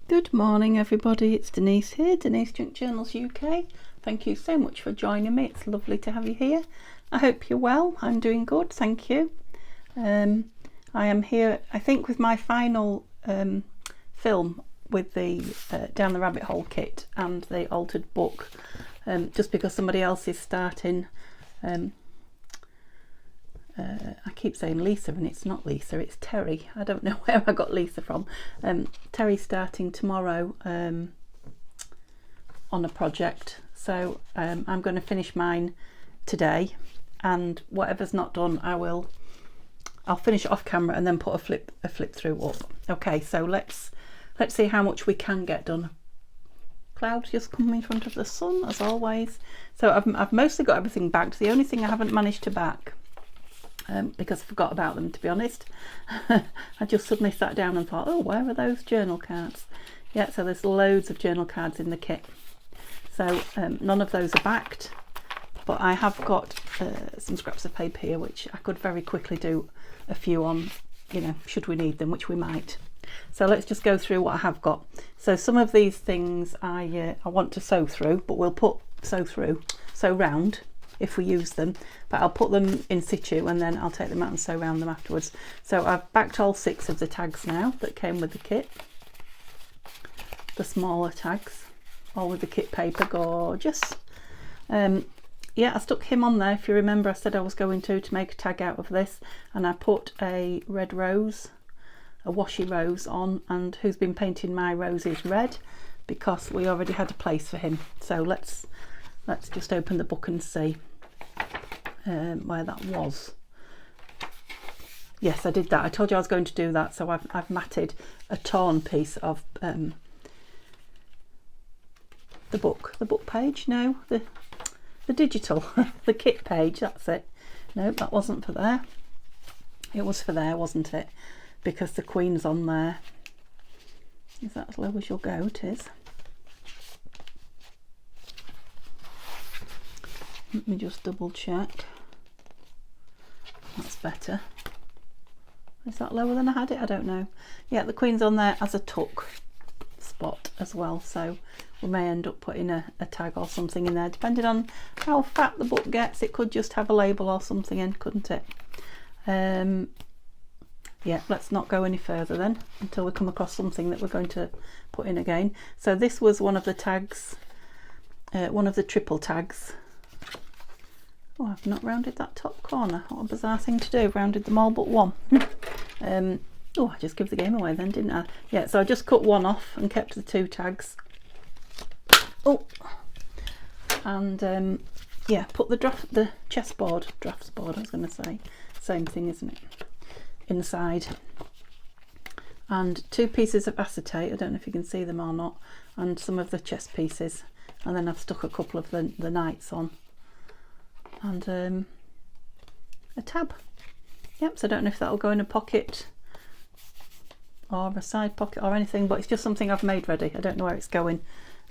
Good morning everybody, it's Denise here, Denise Junk Journals UK. Thank you so much for joining me, it's lovely to have you here. I hope you're well, I'm doing good, thank you. I am here, I think, with my final film with the Down the Rabbit Hole kit and the altered book, just because somebody else is starting. I keep saying Lisa and it's not Lisa, it's Terry. I don't know where I got Lisa from. Terry's starting tomorrow on a project, so I'm going to finish mine today, and whatever's not done I'll finish it off camera and then put a flip through up. Okay, so let's see how much we can get done. Clouds just come in front of the sun as always. So I've mostly got everything backed. The only thing I haven't managed to back, because I forgot about them, to be honest. I just suddenly sat down and thought, oh, where are those journal cards? Yeah, so there's loads of journal cards in the kit. So none of those are backed, but I have got some scraps of paper here which I could very quickly do a few on, you know, should we need them, which we might. So let's just go through what I have got. So some of these things I want to sew through, but we'll put sew round if we use them, but I'll put them in situ and then I'll take them out and sew around them afterwards. So I've backed all 6 of the tags now that came with the kit, the smaller tags, all with the kit paper, gorgeous. Yeah, I stuck him on there. If you remember, I said I was going to make a tag out of this, and I put a red rose, a washi rose on, and who's been painting my roses red, because we already had a place for him. So let's just open the book and see where that was. Yes, I did that. I told you I was going to do that, so I've matted a torn piece of the book page. No, the digital, the kit page, that's it. No, that wasn't for there. It was for there, wasn't it? Because the Queen's on there. Is that as low as you'll go? It is. Let me just double check. That's better. Is that lower than I had it? I don't know. Yeah, the Queen's on there as a tuck spot as well, so we may end up putting a tag or something in there, depending on how fat the book gets. It could just have a label or something in, couldn't it? Yeah, let's not go any further then until we come across something that we're going to put in again. So this was one of the tags, one of the triple tags. Oh, I've not rounded that top corner. What a bizarre thing to do, rounded them all but one. Oh, I just gave the game away then, didn't I? Yeah, so I just cut one off and kept the 2 tags. Oh, and yeah, put the drafts board, I was going to say, same thing, isn't it, inside. And 2 pieces of acetate, I don't know if you can see them or not, and some of the chest pieces, and then I've stuck a couple of the knights on, and a tab. Yep, so I don't know if that'll go in a pocket or a side pocket or anything, but it's just something I've made ready. I don't know where it's going,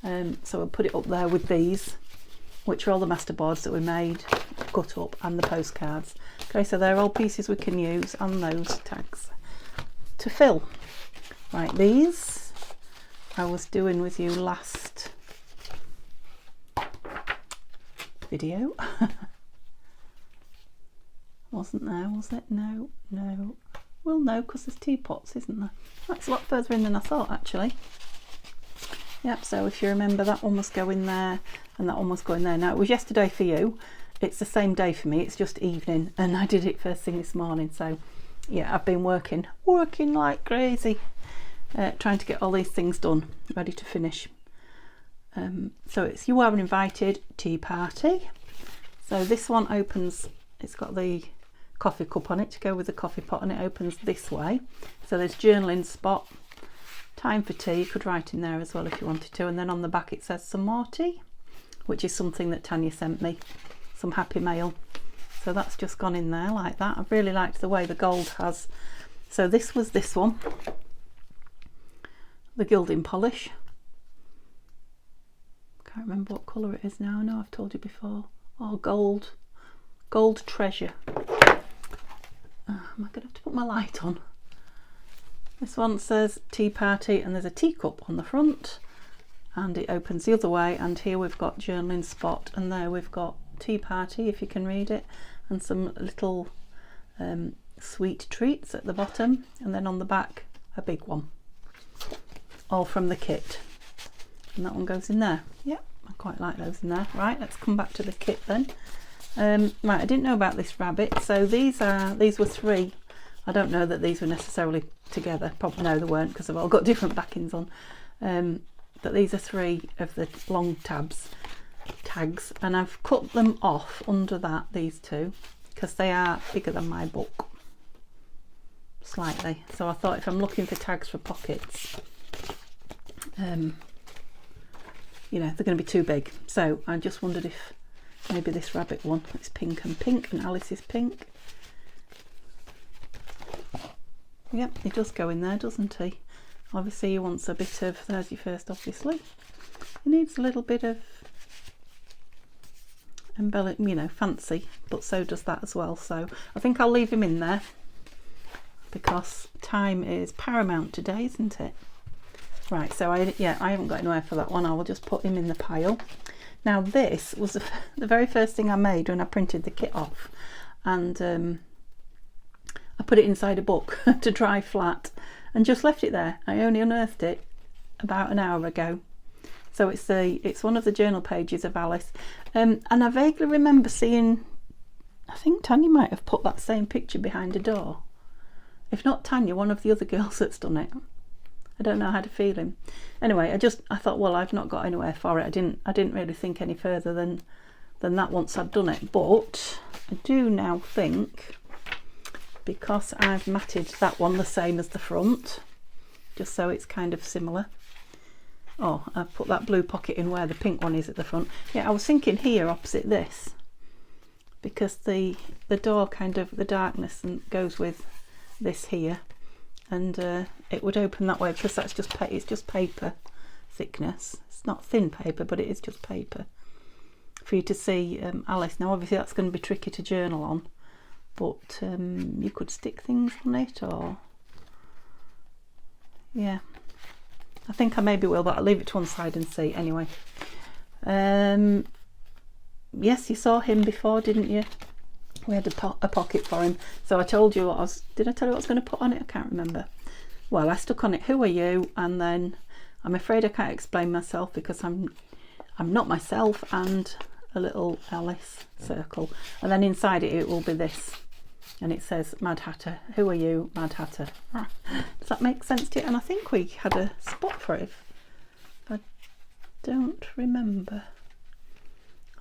so I'll put it up there with these, which are all the masterboards that we made, cut up, and the postcards. Okay, so they're all pieces we can use, and those tags to fill. Right, these I was doing with you last video. Wasn't there, was it? No. Well, no, because there's teapots, isn't there? That's a lot further in than I thought, actually. Yep, so if you remember, that one must go in there and that one must go in there. Now, it was yesterday for you. It's the same day for me. It's just evening, and I did it first thing this morning. So, yeah, I've been working like crazy, trying to get all these things done, ready to finish. So it's You Are Invited Tea Party. So this one opens, it's got the coffee cup on it to go with the coffee pot, and it opens this way. So there's journaling spot, time for tea, you could write in there as well if you wanted to, and then on the back it says some more tea, which is something that Tanya sent me, some happy mail. So that's just gone in there like that. I really liked the way the gold has. So this was this one, the gilding polish. Can't remember what colour it is now. I know I've told you before. Oh, gold treasure. Am I going to have to put my light on? This one says tea party, and there's a teacup on the front, and it opens the other way, and here we've got journaling spot, and there we've got tea party, if you can read it, and some little sweet treats at the bottom, and then on the back a big one, all from the kit, and that one goes in there. Yeah, I quite like those in there. Right, let's come back to the kit then. Right, I didn't know about this rabbit, so these were 3. I don't know that these were necessarily together, probably no they weren't, because they've all got different backings on, but these are 3 of the long tags, and I've cut them off under that, these 2, because they are bigger than my book slightly, so I thought if I'm looking for tags for pockets, you know, they're going to be too big, so I just wondered if maybe this rabbit one, it's pink and pink, and Alice is pink. Yep, he does go in there, doesn't he? Obviously he wants a bit of, there's your first, obviously. He needs a little bit of you know, fancy, but so does that as well, so I think I'll leave him in there because time is paramount today, isn't it? Right, so I haven't got anywhere for that one. I will just put him in the pile. Now this was the very first thing I made when I printed the kit off, and I put it inside a book to dry flat and just left it there. I only unearthed it about an hour ago. So it's one of the journal pages of Alice, and I vaguely remember seeing, I think Tanya might have put that same picture behind a door. If not Tanya, one of the other girls that's done it. I don't know, I had a feeling. Anyway, I thought, well, I've not got anywhere for it. I didn't really think any further than that once I'd done it. But I do now think, because I've matted that one the same as the front, just so it's kind of similar. Oh, I've put that blue pocket in where the pink one is at the front. Yeah, I was thinking here opposite this, because the door kind of, the darkness goes with this here, and it would open that way, because that's just it's just paper thickness. It's not thin paper, but it is just paper for you to see Alice. Now obviously that's going to be tricky to journal on, but you could stick things on it, or yeah, I think I maybe will, but I'll leave it to one side and see anyway. Yes, you saw him before, didn't you? We had a pocket for him, so I told you what did I tell you what I was going to put on it? I can't remember. Well, I stuck on it, who are you, and then I'm afraid I can't explain myself because I'm not myself, and a little Alice circle, and then inside it will be this, and it says Mad Hatter, who are you, Mad Hatter. Does that make sense to you? And I think we had a spot for it, if I don't remember.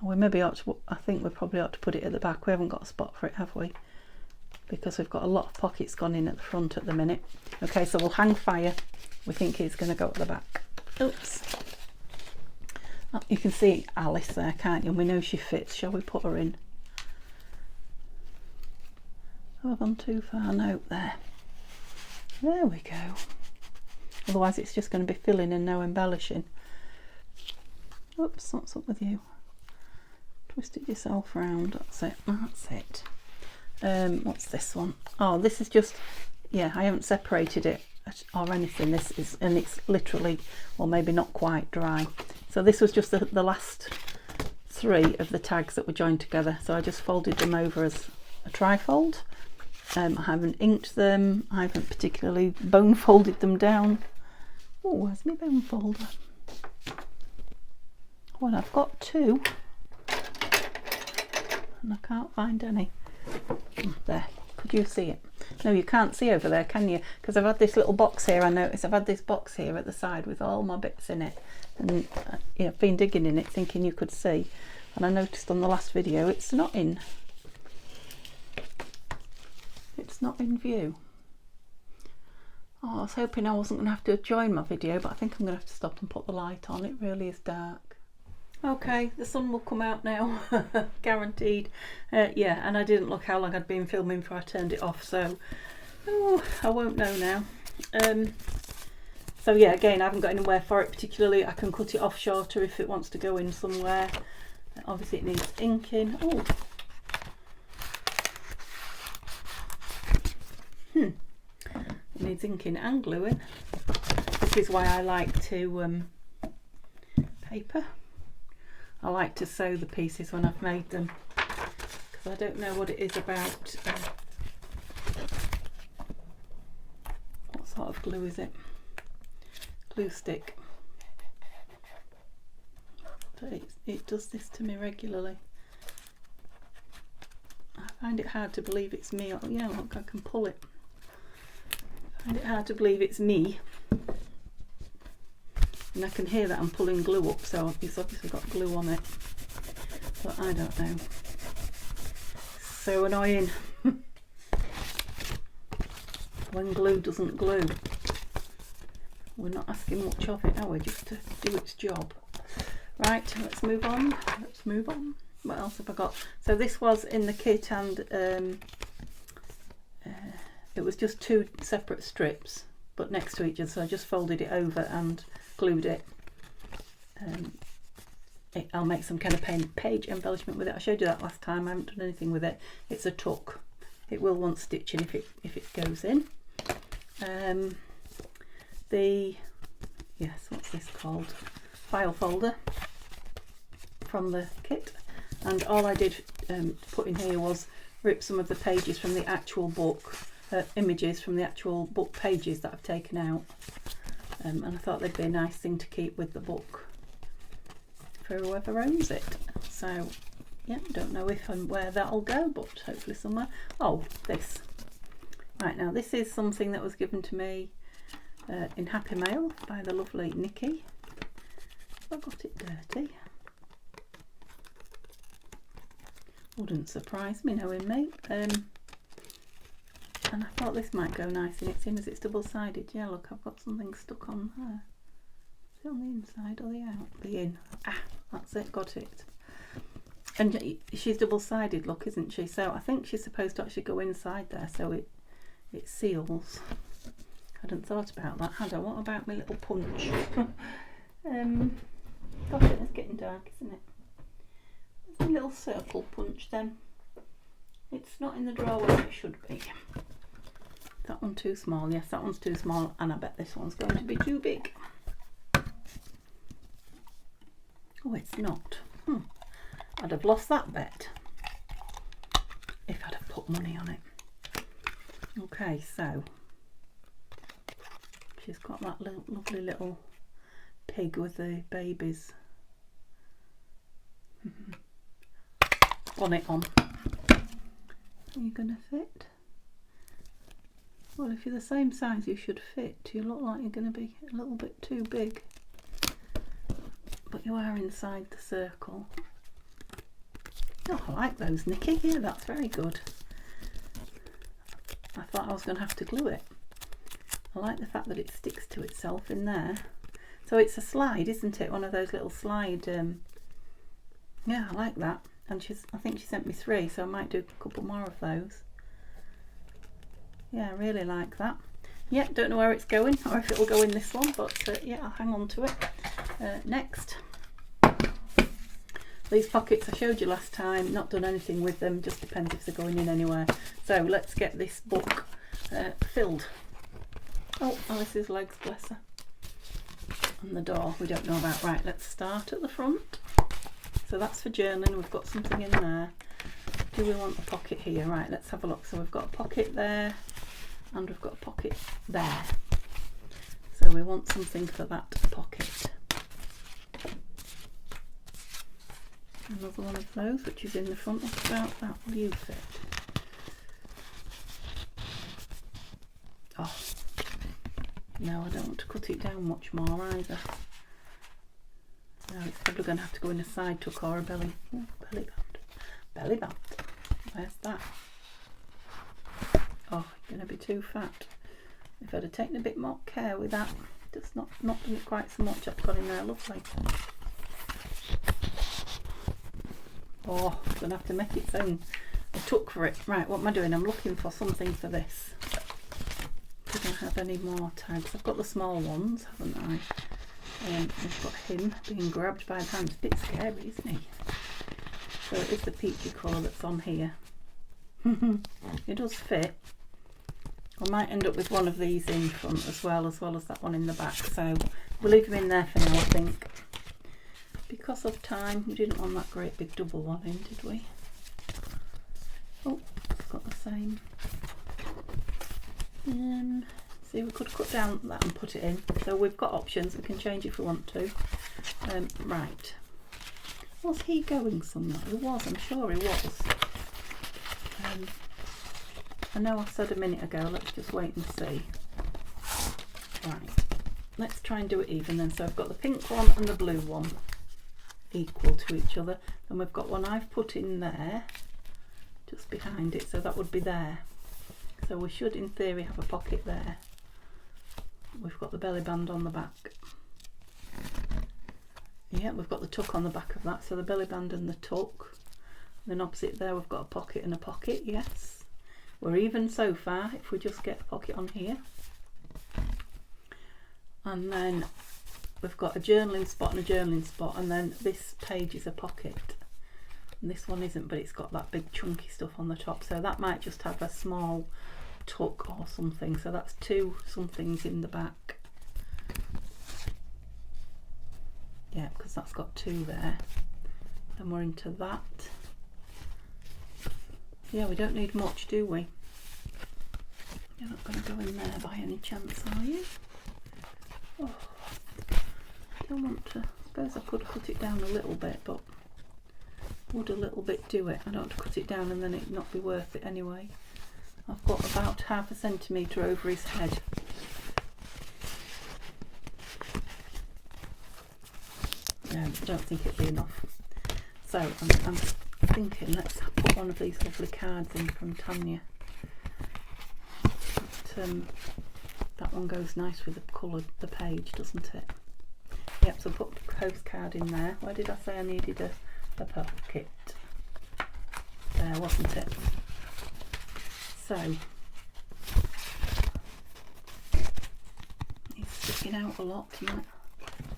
We maybe ought to, I think we probably ought to put it at the back. We haven't got a spot for it, have we? Because we've got a lot of pockets gone in at the front at the minute. Okay, so we'll hang fire. We think he's going to go at the back. Oops. Oh, you can see Alice there, can't you? And we know she fits. Shall we put her in? Have I gone too far? No, there. There we go. Otherwise it's just going to be filling and no embellishing. Oops, what's up with you? Twist it yourself round. That's it. That's it. What's this one? Oh, this is just, yeah, I haven't separated it or anything. This is, and it's literally, or maybe not quite dry. So this was just the last 3 of the tags that were joined together. So I just folded them over as a trifold. I haven't inked them. I haven't particularly bone folded them down. Oh, where's my bone folder? Well, I've got 2. And I can't find any. There, could you see it? No, you can't see over there, can you? Because I've had this little box here. I noticed I've had this box here at the side with all my bits in it, and yeah, I've been digging in it thinking you could see, and I noticed on the last video it's not in view. Oh, I was hoping I wasn't going to have to join my video, but I think I'm going to have to stop and put the light on. It really is dark. Okay, the sun will come out now, guaranteed. Yeah, and I didn't look how long I'd been filming before I turned it off, so I won't know now. So yeah, again, I haven't got anywhere for it particularly. I can cut it off shorter if it wants to go in somewhere. Obviously it needs inking. Oh. It needs inking and gluing. This is why I like to paper. I like to sew the pieces when I've made them, because I don't know what it is about. What sort of glue is it? Glue stick. But it does this to me regularly. I find it hard to believe it's me. Oh, yeah, look, I can pull it. I find it hard to believe it's me. And I can hear that I'm pulling glue up, so it's obviously got glue on it. But I don't know. So annoying. When glue doesn't glue. We're not asking much of it, are we? Just to do its job. Right, let's move on. Let's move on. What else have I got? So this was in the kit, and it was just 2 separate strips, but next to each other. So I just folded it over and glued it. I'll make some kind of page embellishment with it. I showed you that last time. I haven't done anything with it. It's a tuck. It will want stitching if it goes in. Yes, what's this called? File folder from the kit, and all I did put in here was rip some of the pages from the actual book, images from the actual book pages that I've taken out, and I thought they'd be a nice thing to keep with the book for whoever owns it. So yeah, don't know if and where that'll go, but hopefully somewhere. Oh, this. Right, now this is something that was given to me in Happy Mail by the lovely Nikki. I got it dirty. Wouldn't surprise me knowing me. And I thought this might go nice in it, seeing as it's double-sided. Yeah, look, I've got something stuck on there. Is it on the inside or the out? The in. Ah, that's it, got it. And she's double-sided, look, isn't she? So I think she's supposed to actually go inside there, so it seals. I hadn't thought about that, had I? What about my little punch? Gosh, it's getting dark, isn't it? There's a little circle punch then. It's not in the drawer where it should be. That one too small? Yes, that one's too small, and I bet this one's going to be too big. Oh, it's not. I'd have lost that bet if I'd have put money on it. Okay, so she's got that lovely little pig with the babies bonnet on. Are you going to fit? Well, if you're the same size you should fit. You look like you're going to be a little bit too big, but you are inside the circle. Oh, I like those, Nikki. Yeah, that's very good. I thought I was going to have to glue it. I like the fact that it sticks to itself in there. So it's a slide, isn't it? One of those little slide. Yeah, I like that. And I think she sent me 3, so I might do a couple more of those. Yeah, I really like that. Yeah, don't know where it's going or if it'll go in this one, but yeah, I'll hang on to it. Next. These pockets I showed you last time, not done anything with them, just depends if they're going in anywhere. So let's get this book filled. Oh, Alice's legs, bless her. And the door we don't know about. Right, let's start at the front. So that's for journaling, we've got something in there. Do we want a pocket here? Right, let's have a look. So we've got a pocket there, and we've got a pocket there. So we want something for that pocket. Another one of those, which is in the front. What about that? Will you fit? Oh, no, I don't want to cut it down much more either. No, it's probably going to have to go in a side tuck or a belly band. Belly band. Where's that? Oh, going to be too fat. If I'd have taken a bit more care with that, just not done it quite so much. I've got in there, lovely. Oh, I'm going to have to make its own a tuck for it. Right, what am I doing? I'm looking for something for this. Did I have any more tags? I've got the small ones, haven't I? I've got him being grabbed by the hand. It's a bit scary, isn't he? So it is the peachy colour that's on here. It does fit. I might end up with one of these in front as well as that one in the back, so we'll leave them in there for now, I think. Because of time, we didn't want that great big double one in, did we? Oh, it's got the same. See, we could cut down that and put it in. So we've got options, we can change if we want to. Right. Was he going somewhere? He was, I'm sure he was. I know I said a minute ago, let's just wait and see. Right, let's try and do it even then. So I've got the pink one and the blue one equal to each other. Then we've got one I've put in there, just behind it, so that would be there. So we should in theory have a pocket there. We've got the belly band on the back. Yeah, we've got the tuck on the back of that, so the belly band and the tuck. Then opposite there we've got a pocket and a pocket, yes. We're even so far if we just get a pocket on here. And then we've got a journaling spot and a journaling spot, and then this page is a pocket. And this one isn't, but it's got that big chunky stuff on the top, so that might just have a small tuck or something. So that's two somethings in the back. Yeah, because that's got two there. Then we're into that. Yeah, we don't need much, do we? You're not going to go in there by any chance, are you? Oh, I don't want to. I suppose I could cut it down a little bit, but would a little bit do it? I don't want to cut it down and then it not be worth it anyway. I've got about ½ a centimetre over his head. No, I don't think it'd be enough. So I'm thinking let's put one of these lovely cards in from Tanya. That one goes nice with the colour of the page, doesn't it? Yep, so put the postcard in there. Why did I say I needed a pocket? There, wasn't it? So he's sticking out a lot, isn't it?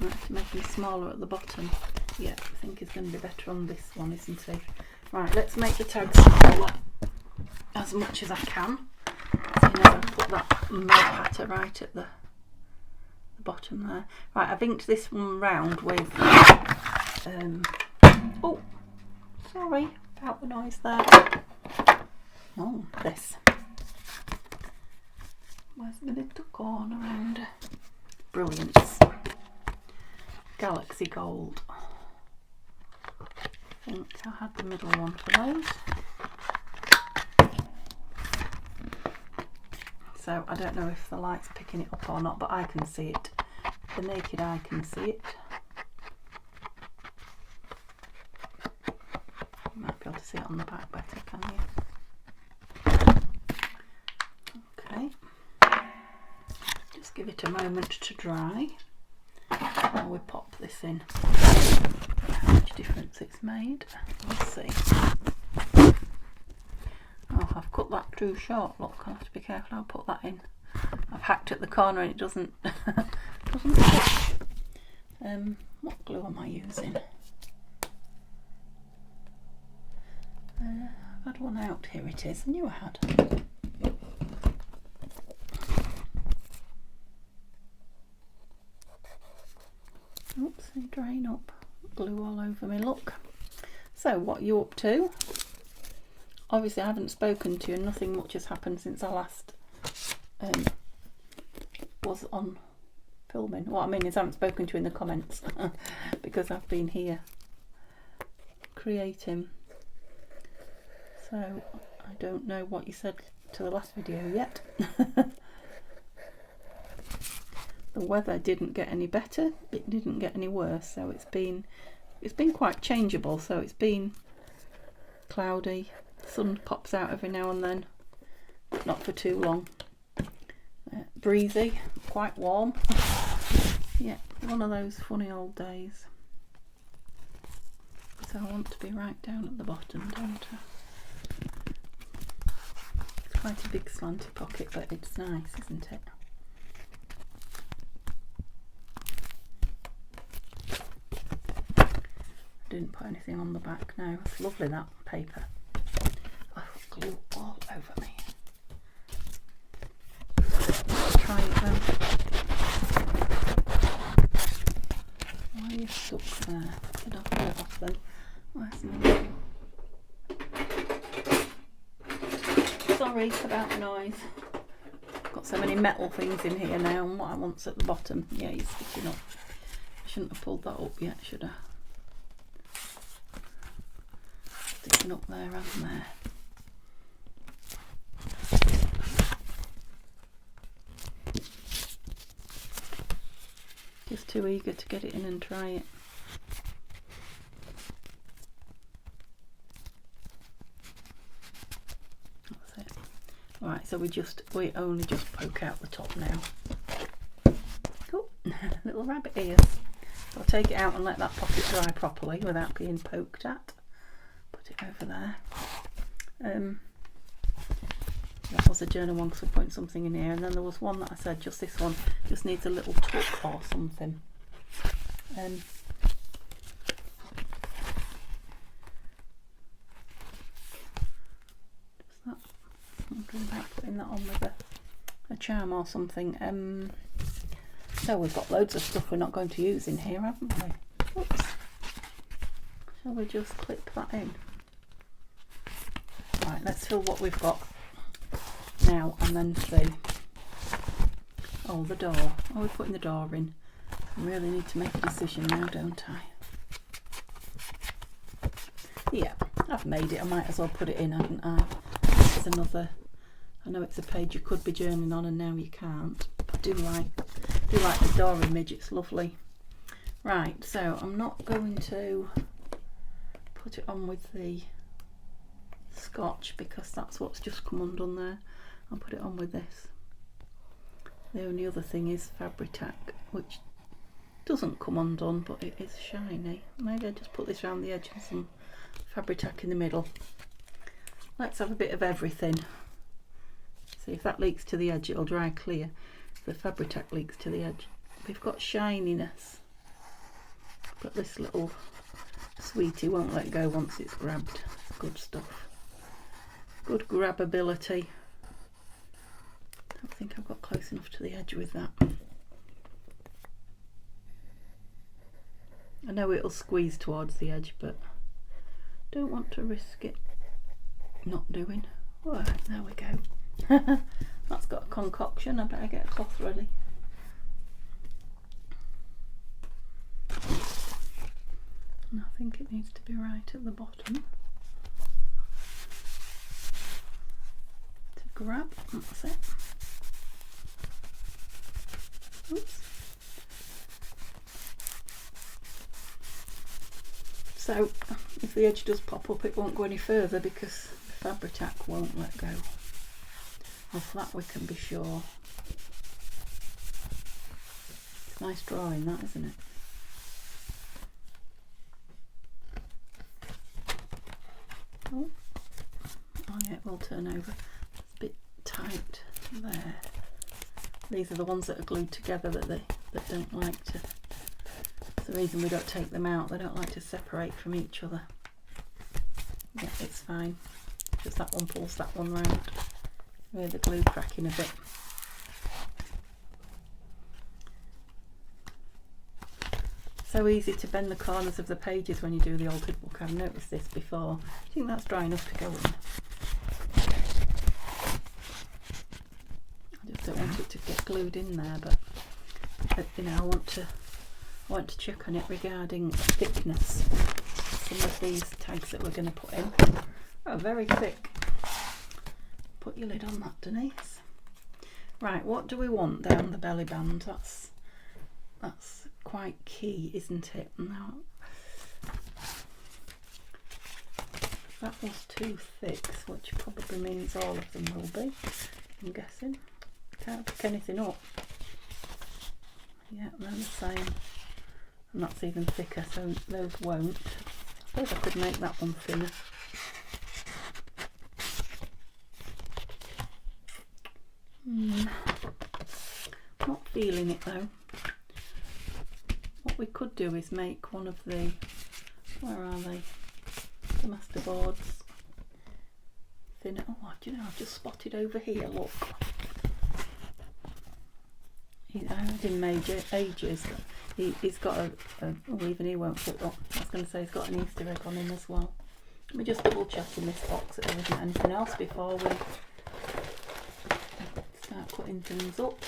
I have to make him smaller at the bottom. Yeah, I think he's going to be better on this one, isn't he? Right, let's make the tag smaller as much as I can. So now I'll put that mud patter right at the bottom there. Right, I've inked this one round with oh, sorry about the noise there. Oh, this. Where's the little corner around? Brilliance. Galaxy Gold. I think I had the middle one for those. So I don't know if the light's picking it up or not, but I can see it. The naked eye can see it. You might be able to see it on the back better, can you? Okay. Just give it a moment to dry. While we pop this in. How much difference it's made. Let's see. Oh, I've cut that too short. Look, I'll have to be careful how I put that in. I've hacked at the corner and it doesn't fit. What glue am I using? I've had one out. Here it is. I knew I had. Oops, drying up. Glue all over me, look. So, what are you up to? Obviously, I haven't spoken to you. Nothing much has happened since I last was on filming. What I mean is I haven't spoken to you in the comments because I've been here creating. So, I don't know what you said to the last video yet. The weather didn't get any better, it didn't get any worse, so it's been quite changeable. So it's been cloudy, sun pops out every now and then, but not for too long. Breezy, quite warm. Yeah, one of those funny old days. So I want to be right down at the bottom, don't I? It's quite a big slanty pocket, but it's nice, isn't it? Didn't put anything on the back. No, it's lovely, that paper. Oh, glue all over me. Why are you stuck there? Get off then. Where's my... Sorry about the noise. Got so many metal things in here now, and what I want's at the bottom. Yeah, you're sticking up. I shouldn't have pulled that up yet, should I? Sticking up there and there. Just too eager to get it in and try it. That's it. Alright, so we only just poke out the top now. Cool. Little rabbit ears. So I'll take it out and let that pocket dry properly without being poked at. Put it over there. That was a journal one because we're putting something in here, and then there was one that I said just this one just needs a little tuck or something. Just that, I'm thinking about putting that on with a charm or something. So we've got loads of stuff we're not going to use in here, haven't we? Oops. Shall we just clip that in? Right, let's fill what we've got now and then see. Oh, the door. Oh, we're putting the door in. I really need to make a decision now, don't I? Yeah, I've made it. I might as well put it in, haven't I? It's another... I know it's a page you could be journaling on and now you can't. I do like the door image. It's lovely. Right, so I'm not going to put it on with the Scotch because that's what's just come undone there. I'll put it on with this. The only other thing is Fabri-Tac, which doesn't come undone, but it is shiny. Maybe I'll just put this around the edge and some Fabri-Tac in the middle. Let's have a bit of everything. See, if that leaks to the edge, it'll dry clear. If the Fabri-Tac leaks to the edge, we've got shininess. But this little sweetie won't let go once it's grabbed. Good stuff. Good grabbability. I don't think I've got close enough to the edge with that. I know it'll squeeze towards the edge, but don't want to risk it not doing. Alright, there we go. That's got a concoction. I better get a cloth ready. And I think it needs to be right at the bottom. To grab, that's it. Oops. So if the edge does pop up, it won't go any further because the Fabri-Tac won't let go. Of that we can be sure. It's a nice drawing, that, isn't it? Oh yeah, it will turn over. It's a bit tight there. These are the ones that are glued together that don't like to. It's the reason we don't take them out. They don't like to separate from each other. Yeah, it's fine. Just that one pulls that one round. With the glue cracking a bit. So easy to bend the corners of the pages when you do the altered book. I've noticed this before. I think that's dry enough to go in. I just don't want it to get glued in there, but you know, I want to check on it regarding thickness. Some of these tags that we're going to put in are very thick. Put your lid on that, Denise. Right, what do we want down the belly band? That's quite key, isn't it? Now, that was too thick, which probably means all of them will be, I'm guessing. Can't pick anything up. Yeah, they're the same. And that's even thicker, so those won't. I suppose I could make that one thinner. Not feeling it though. What we could do is make one of the, where are they? The master boards thinner. Oh, do you know, I've just spotted over here, look. I had him ages. He's got oh, even he won't put up. I was going to say he's got an Easter egg on him as well. Let me just double check in this box that there isn't anything else before we start cutting things up.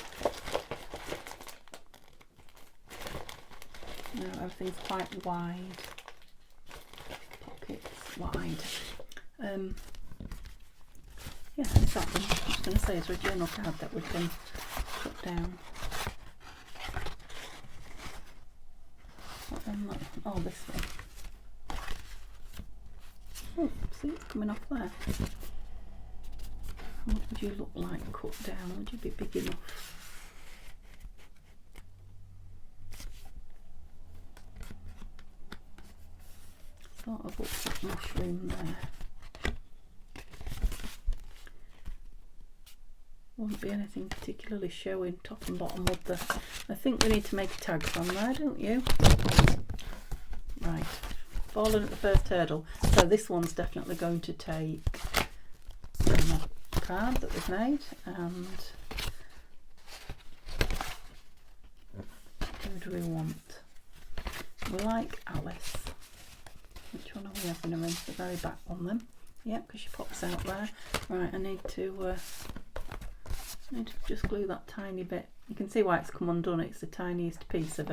No, everything's quite wide. Pockets wide. Yeah, it's that one. I was going to say, is there a journal card that we can put down? Oh, this one. Oh, see, it's coming off there. What would you look like cut down? Would you be big enough? Sort of looks like mushroom there. Won't be anything particularly showing top and bottom of the... I think we need to make a tag from there, don't you? Right, fallen at the first hurdle. So this one's definitely going to take a card that we've made, and who do we want? We like Alice. Which one are we having her in? The very back one then. Yeah, because she pops out there. Right, I need to just glue that tiny bit. You can see why it's come undone. It's the tiniest piece of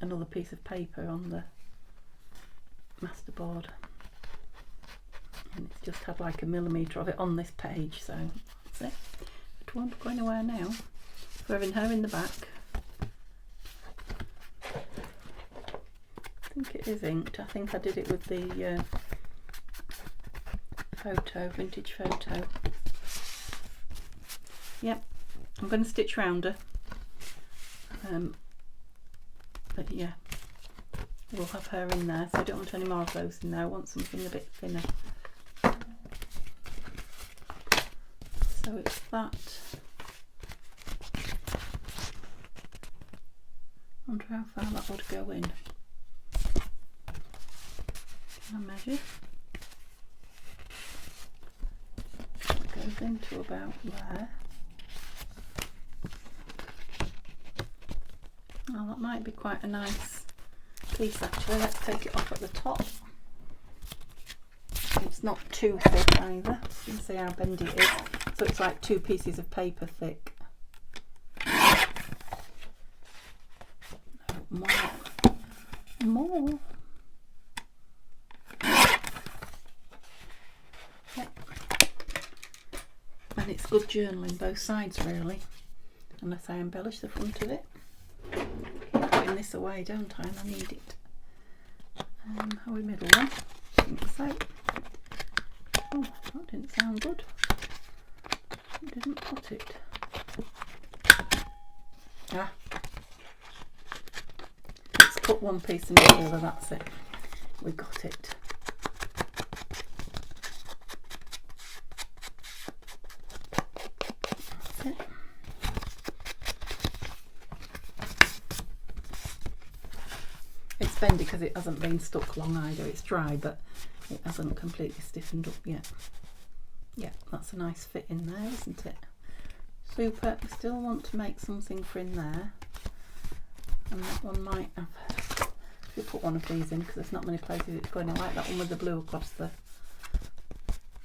another piece of paper on the masterboard, and it's just had like a millimetre of it on this page, so that's it. It won't go anywhere now. We're having her in the back. I think it is inked. I think I did it with the vintage photo. Yep, I'm going to stitch round her. But yeah, we'll have her in there, so I don't want any more of those in there. I want something a bit thinner. So it's that. I wonder how far that would go in. Can I measure? It goes into about there. Oh, that might be quite a nice piece actually. Let's take it off at the top. It's not too thick either. You can see how bendy it is. So it's like 2 pieces of paper thick. No, more. Yep. And it's good journaling both sides really, unless I embellish the front of it. Keep putting this away, don't I? And I need it. How we middle one? I think so. Oh, that didn't sound good. I didn't put it. Ah. Let's cut one piece and the other, that's it. We got it. That's it. It's bendy because it hasn't been stuck long either. It's dry, but it hasn't completely stiffened up yet. Yeah, that's a nice fit in there, isn't it? Super. I still want to make something for in there, and that one might have, if we put one of these in, because there's not many places it's going. I like that one with the blue across the,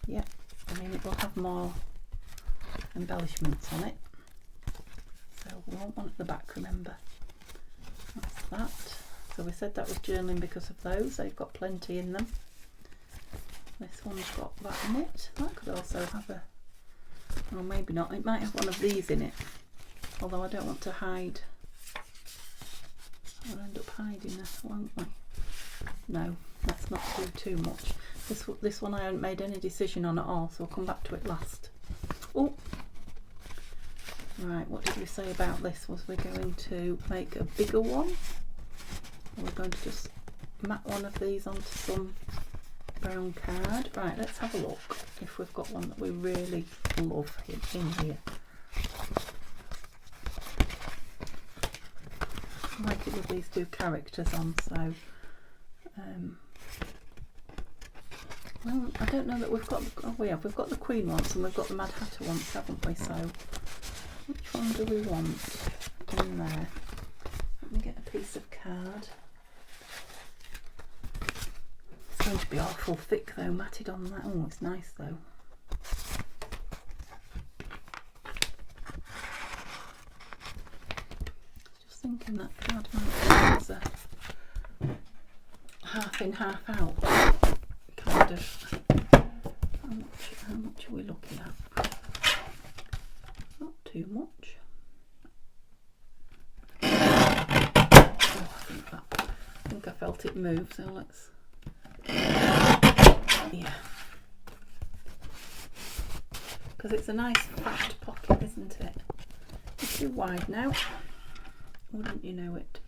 yeah, I mean it will have more embellishments on it, so we want one at the back, remember. That's that. So we said that was journaling because of those, they've got plenty in them. This one's got that in it. That could also have a, or maybe not, it might have one of these in it, although I don't want to hide. We'll end up hiding this, won't we? No, let's not do too much. This one I haven't made any decision on at all, so we'll come back to it last. Oh, right, what did we say about this? Was we going to make a bigger one? Or we're going to just mat one of these onto some brown card. Right, let's have a look if we've got one that we really love in here. I like it with these 2 characters on, so well, I don't know that we've got, oh we have, we've got the Queen once and we've got the Mad Hatter once, haven't we? So Which one do we want in there? Let me get a piece of card. It's going to be awful thick though, matted on that. Oh, it's nice though. Just thinking that card might be as a half in, half out kind of. How much are we looking at? Not too much. Oh, I think I felt it move, so let's. Yeah. Because it's a nice fat pocket, isn't it? It's too wide now. Wouldn't you know it?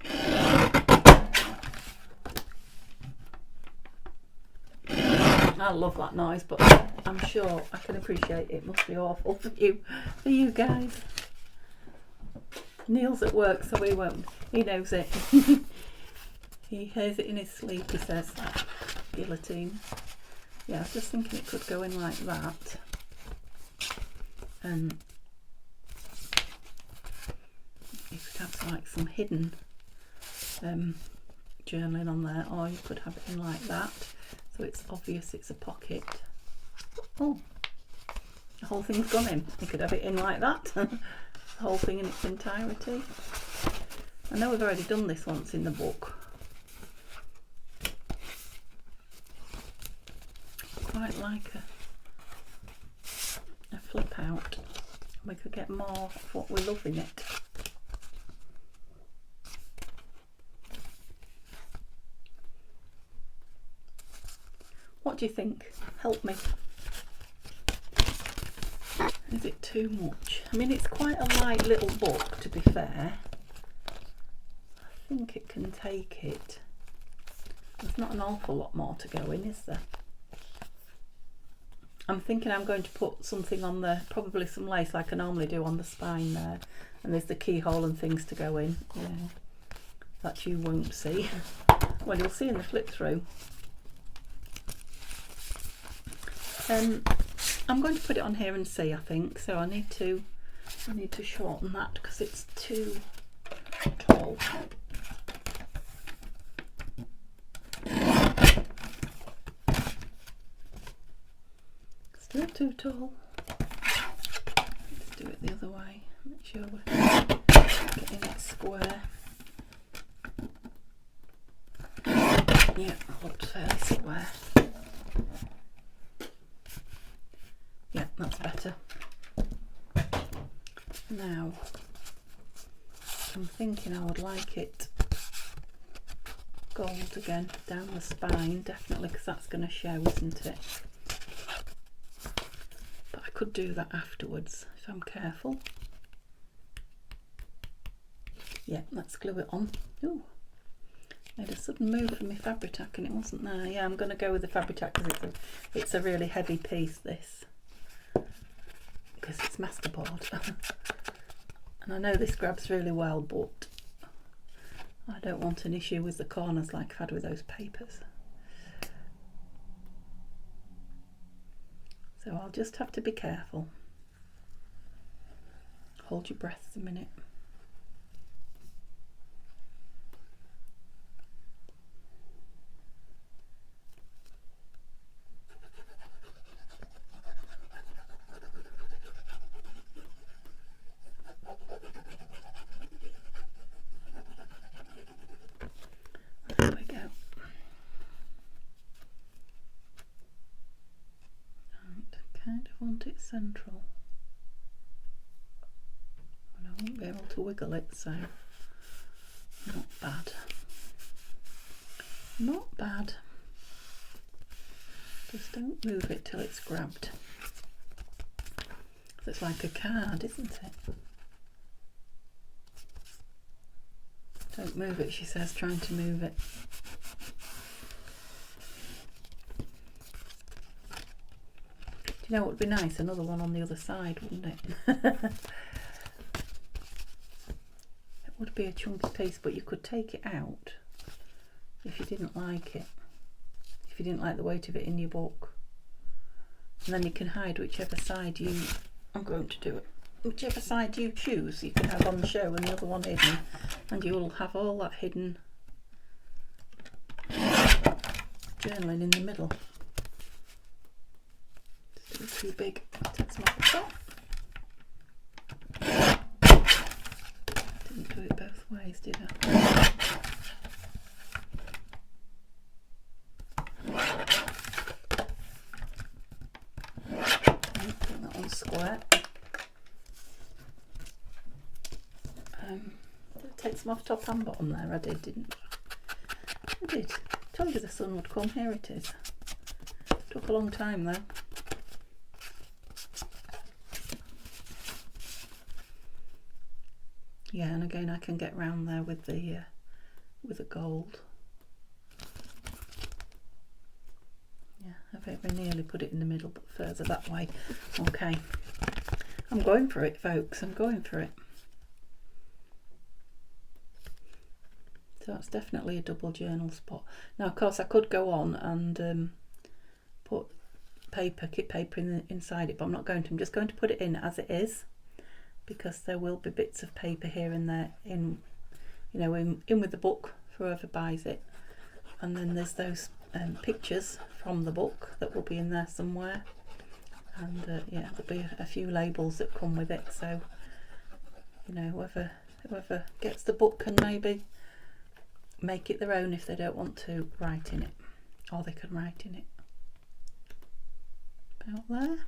I love that noise, but I'm sure I can appreciate it must be awful for you guys. Neil's at work, so he won't. He knows it. He hears it in his sleep, he says. Guillotine. Yeah, I was just thinking it could go in like that. And you could have like some hidden journaling on there, or you could have it in like that. So it's obvious it's a pocket. Oh, the whole thing's gone in. You could have it in like that. The whole thing in its entirety. I know we've already done this once in the book. Quite like a flip out. We could get more of what we love in it. What do you think? Help me. Is it too much? I mean, it's quite a light little book, to be fair. I think it can take it. There's not an awful lot more to go in, is there? I'm thinking I'm going to put something on the, probably some lace like I normally do on the spine there. And there's the keyhole and things to go in. Yeah. That you won't see. Well, you'll see in the flip through. I'm going to put it on here and see, I think. So I need to shorten that because it's too tall. Still too tall. Let's do it the other way. Make sure we're getting it square. Yeah, it looks fairly square. Yeah, that's better. Now, I'm thinking I would like it gold again down the spine, definitely, because that's going to show, isn't it? But I could do that afterwards if I'm careful. Yeah, let's glue it on. Ooh, made a sudden move for my Fabri-Tac and it wasn't there. Yeah, I'm going to go with the Fabri-Tac because it's a really heavy piece, this. Because it's masterboard. And I know this grabs really well, but I don't want an issue with the corners like I've had with those papers. So I'll just have to be careful. Hold your breath a minute. Want it central, and I won't be able to wiggle it, so not bad. Not bad. Just don't move it till it's grabbed. It's like a card, isn't it? Don't move it, she says, trying to move it. You know what would be nice? Another one on the other side, wouldn't it? It would be a chunky piece, but you could take it out if you didn't like it. If you didn't like the weight of it in your book. And then you can hide whichever side I'm going to do it. whichever side you choose, you can have on the show and the other one hidden, and you'll have all that hidden journaling in the middle. Just a bit too big. Take some off the top. Didn't do it both ways, did I? Put that on square. Take some off top and bottom there. I did, didn't I? I did. Told you the sun would come. Here it is. Took a long time though. Yeah, and again I can get round there with the gold. Yeah, I've very nearly put it in the middle, but further that way. Okay, I'm going for it, folks. I'm going for it. So it's definitely a double journal spot. Now, of course, I could go on and put kit paper inside it, but I'm not going to. I'm just going to put it in as it is, because there will be bits of paper here and there in with the book for whoever buys it. And then there's those pictures from the book that will be in there somewhere. And yeah, there'll be a few labels that come with it. So whoever gets the book can maybe make it their own if they don't want to write in it, or they can write in it. About there.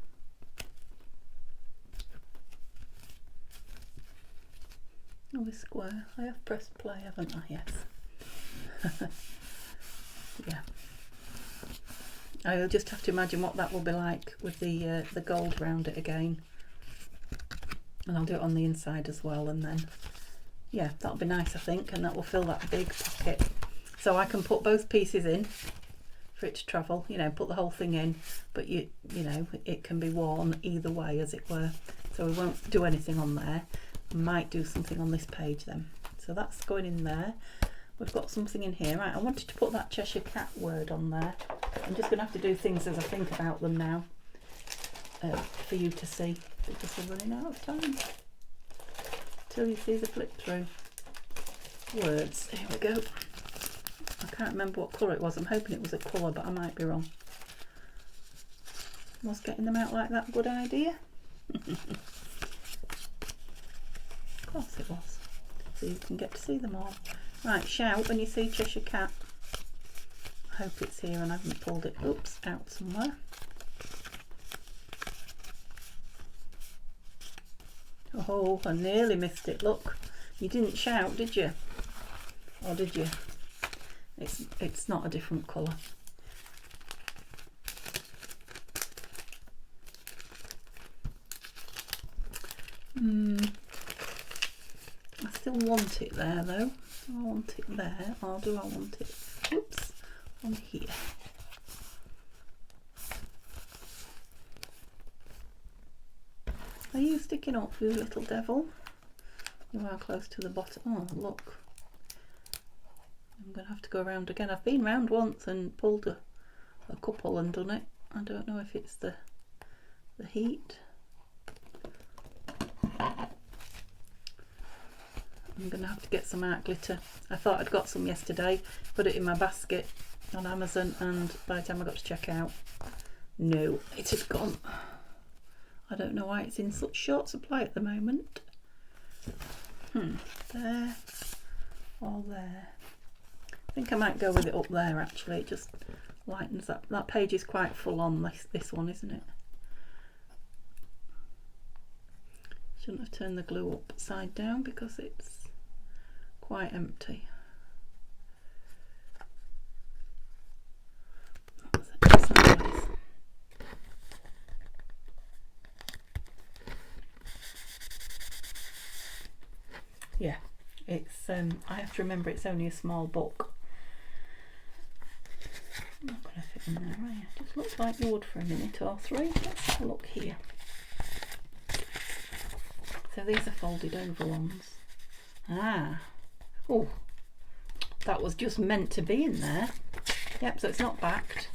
Oh, it's square. I have pressed play, haven't I? Yes. Yeah. I'll just have to imagine what that will be like with the gold around it again, and I'll do it on the inside as well, and then yeah, that'll be nice, I think, and that will fill that big pocket. So I can put both pieces in for it to travel, put the whole thing in, but you know, it can be worn either way, as it were. So we won't do anything on there. We might do something on this page then. So that's going in there. We've got something in here. Right, I wanted to put that Cheshire Cat word on there. I'm just going to have to do things as I think about them now, for you to see, because we're running out of time. Till you see the flip through words. Here we go. I can't remember what colour it was. I'm hoping it was a colour, but I might be wrong. Was getting them out like that a good idea? Of course it was. So you can get to see them all. Right, shout when you see Cheshire Cat. I hope it's here and I haven't pulled it, oops, out somewhere. Oh, I nearly missed it. Look, you didn't shout, did you? Or did you? It's not a different colour. I still want it there though. Do I want it there, or do I want it, oops, on here? Are you sticking up, you little devil? You are close to the bottom. Oh, look. I'm going to have to go around again. I've been round once and pulled a couple and done it. I don't know if it's the heat. I'm going to have to get some art glitter. I thought I'd got some yesterday, put it in my basket on Amazon, and by the time I got to check out, no, it had gone. I don't know why it's in such short supply at the moment. There or there. I think I might go with it up there actually. It just lightens up. That page is quite full on, this one, isn't it? Shouldn't have turned the glue upside down because it's quite empty. Sideways. Yeah, it's I have to remember it's only a small book. I'm not going to fit in there, right? It just looks like you would for a minute or three. Let's have a look here. So these are folded over ones. Ah, oh, that was just meant to be in there. Yep, so it's not backed.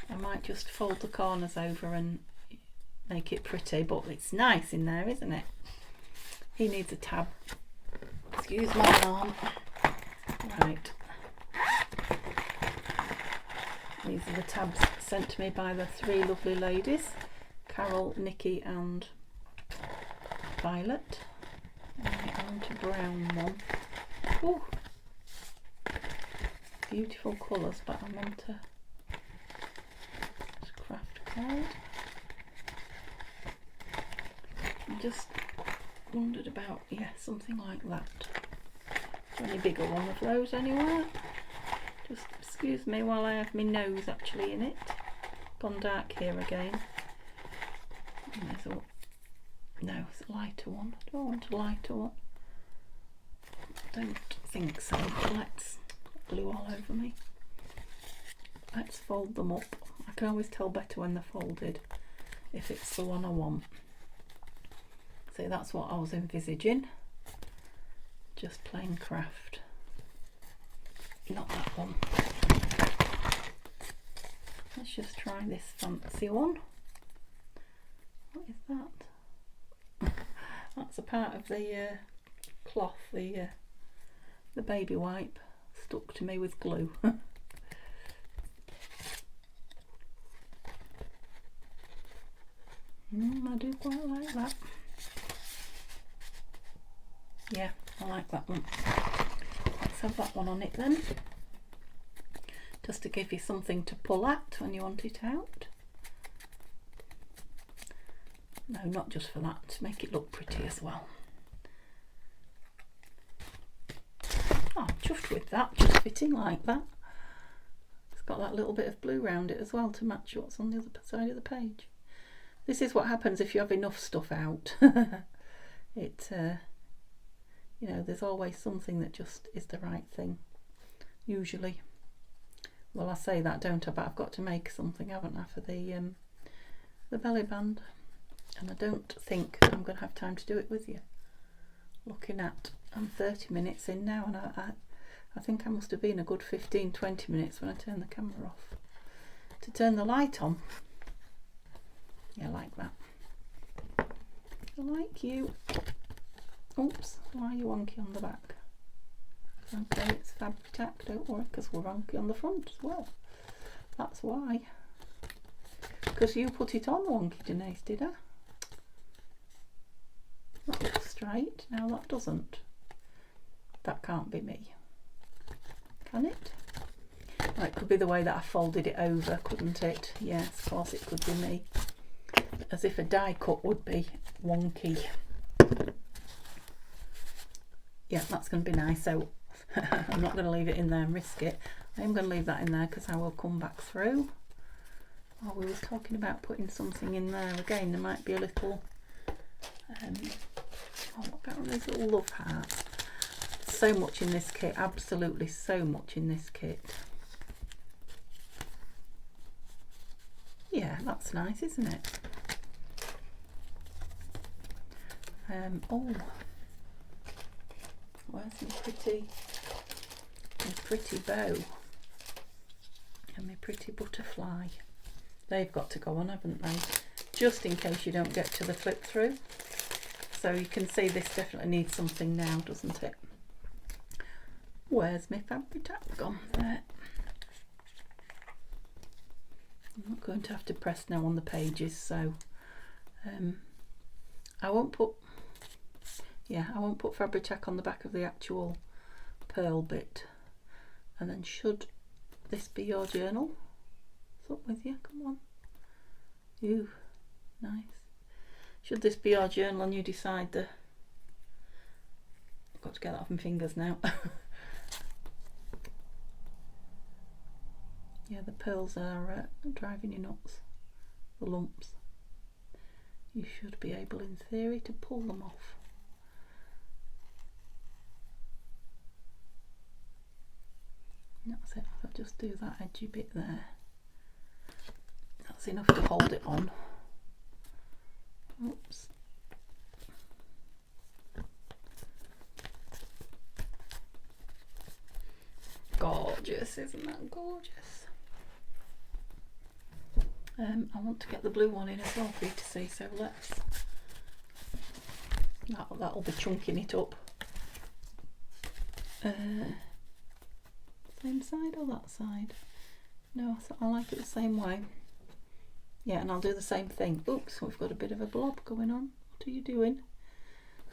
I might just fold the corners over and make it pretty, but it's nice in there, isn't it? He needs a tab. Excuse my arm. Right. These are the tabs sent to me by the three lovely ladies, Carol, Nikki and Violet. And I want a brown one. Ooh. Beautiful colours, but I meant a craft card. I just wondered about, yeah, something like that. Is there any bigger one of those anywhere? Just excuse me while I have my nose actually in it. Gone dark here again. No, it's a lighter one. I don't want a lighter one. Don't think so. Let's glue all over me. Let's fold them up. I can always tell better when they're folded if it's the one I want. See, that's what I was envisaging. Just plain craft. Not that one. Let's just try this fancy one. What is that? That's a part of the cloth, the baby wipe stuck to me with glue. I do quite like that. Yeah, I like that one. Let's have that one on it then. Just to give you something to pull at when you want it out. No, not just for that, to make it look pretty as well. Oh, I'm chuffed with that, just fitting like that. It's got that little bit of blue around it as well to match what's on the other side of the page. This is what happens if you have enough stuff out. You know, there's always something that just is the right thing, usually. Well, I say that, don't I? But I've got to make something, haven't I, for the belly band. And I don't think I'm going to have time to do it with you. Looking at, I'm 30 minutes in now, and I think I must have been a good 15-20 minutes when I turned the camera off. To turn the light on. Yeah, like that. I like you. Oops, why are you wonky on the back? Okay, it's Fabri-Tac, don't worry, because we're wonky on the front as well. That's why. Because you put it on wonky, Denise, did I? That looks straight, now that doesn't. That can't be me. Can it? Well, it could be the way that I folded it over, couldn't it? Yes, of course it could be me. As if a die cut would be wonky. Yeah, that's going to be nice. So I'm not going to leave it in there and risk it. I am going to leave that in there because I will come back through. Oh, we was talking about putting something in there again. There might be a little oh, look at these little love hearts. So much in this kit, absolutely so much in this kit. Yeah, that's nice, isn't it? Oh, where's my pretty bow and my pretty butterfly? They've got to go on, haven't they? Just in case you don't get to the flip through. So you can see this definitely needs something now, doesn't it? Where's my Fabri-Tac gone? There. I'm not going to have to press now on the pages, so I won't put Fabri-Tac on the back of the actual pearl bit. And then should this be your journal? What's up with you? Come on. Ooh, nice. Should this be your journal and you decide I've got to get that off my fingers now. Yeah, the pearls are driving you nuts. The lumps. You should be able, in theory, to pull them off. That's it. I'll just do that edgy bit there. That's enough to hold it on. Oops. Gorgeous, isn't that gorgeous? I want to get the blue one in as well for you to see, so let's, that'll be chunking it up. Same side or that side? No, I like it the same way. Yeah, and I'll do the same thing. Oops, we've got a bit of a blob going on. What are you doing?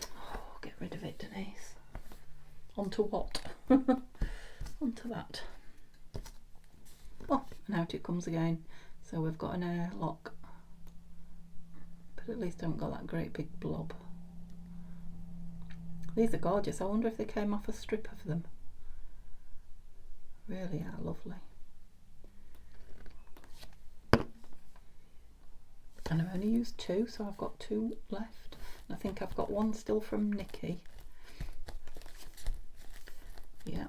Oh, get rid of it, Denise. Onto what? Onto that. Oh, and out it comes again. So we've got an airlock, but at least I haven't got that great big blob. These are gorgeous. I wonder if they came off a strip of them. Really are lovely. And I've only used 2, so I've got 2 left. And I think I've got 1 still from Nikki. Yeah.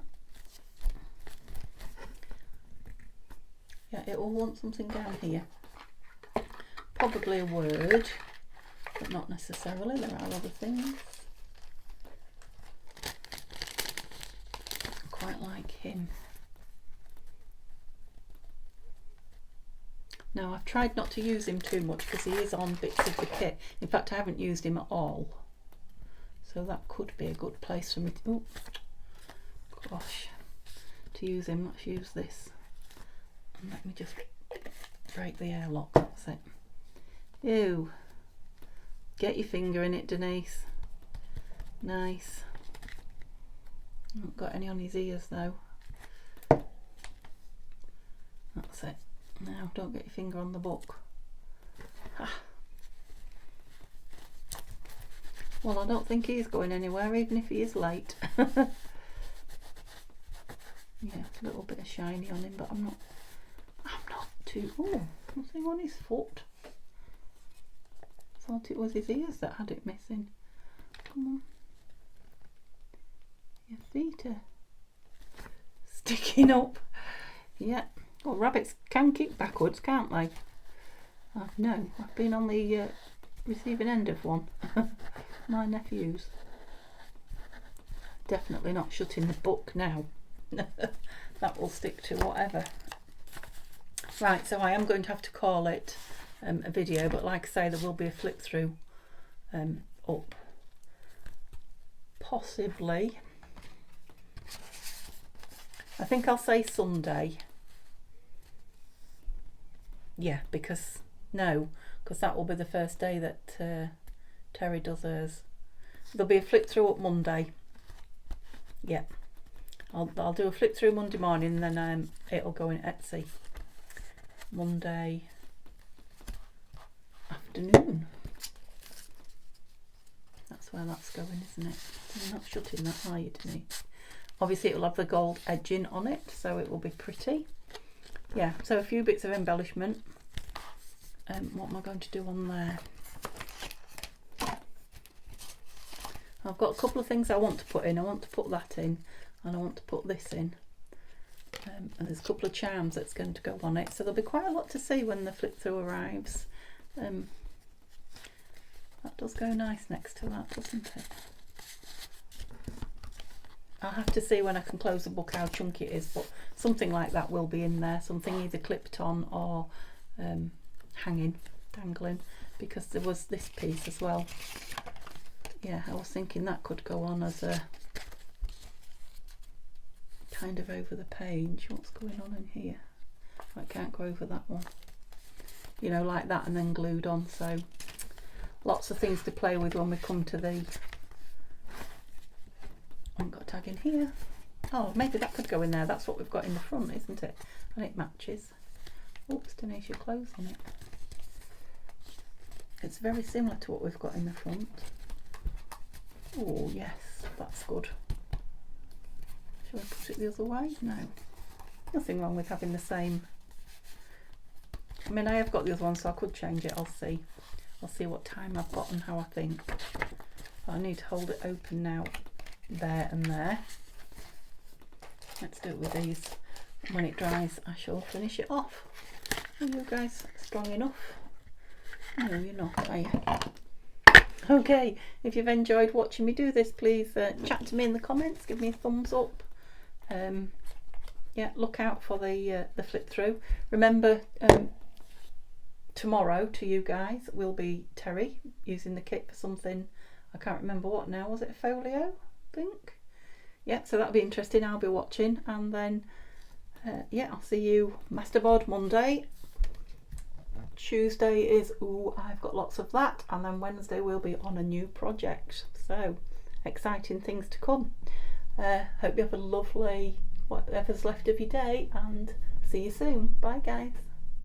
Yeah, it will want something down here. Probably a word, but not necessarily. There are other things. I quite like him. Now, I've tried not to use him too much because he is on bits of the kit. In fact, I haven't used him at all. So that could be a good place for me to, oh gosh, to use him. Let's use this. And let me just break the airlock. That's it. Ew. Get your finger in it, Denise. Nice. Not got any on his ears though. That's it. Now, don't get your finger on the book. Ah. Well, I don't think he's going anywhere, even if he is late. Yeah, a little bit of shiny on him, but I'm not too. Oh, nothing on his foot. Thought it was his ears that had it missing. Come on. Your feet are sticking up. Yeah. Well, rabbits can kick backwards, can't they? No, I've been on the receiving end of one. My nephews. Definitely not shutting the book now. That will stick to whatever. Right, so I am going to have to call it a video, but like I say, there will be a flip through up. Possibly. I think I'll say Sunday. Yeah, because that will be the first day that Terry does hers. There'll be a flip through up Monday. Yeah, I'll do a flip through Monday morning, and then it'll go in Etsy Monday afternoon. That's where that's going, isn't it? You're not shutting that, are you, Denise? Obviously it will have the gold edging on it, so it will be pretty. Yeah, so a few bits of embellishment. What am I going to do on there? I've got a couple of things I want to put in. I want to put that in, and I want to put this in. And there's a couple of charms that's going to go on it. So there'll be quite a lot to see when the flip through arrives. That does go nice next to that, doesn't it? I'll have to see when I can close the book how chunky it is, but something like that will be in there. Something either clipped on or hanging, dangling, because there was this piece as well. Yeah, I was thinking that could go on as a kind of over the page. What's going on in here? I can't go over that one. You know, like that, and then glued on. So lots of things to play with when we come to the... I haven't got a tag in here. Oh, maybe that could go in there. That's what we've got in the front, isn't it? And it matches. Oops, Denise, you're closing it. It's very similar to what we've got in the front. Oh, yes, that's good. Shall I put it the other way? No. Nothing wrong with having the same. I mean, I have got the other one, so I could change it. I'll see. I'll see what time I've got and how I think. But I need to hold it open now. There and there. Let's do it with these. When it dries, I shall finish it off. Are you guys strong enough? No, you're not, are you? Okay, if you've enjoyed watching me do this, please chat to me in the comments, give me a thumbs up. Yeah, look out for the flip through. Remember, tomorrow to you guys will be Terry using the kit for something, I can't remember what now, was it a folio, I think? Yeah, so that'll be interesting. I'll be watching, and then yeah, I'll see you masterboard Monday. Tuesday is, ooh, I've got lots of that, and then Wednesday we'll be on a new project, so exciting things to come. Hope you have a lovely whatever's left of your day, and see you soon. Bye guys.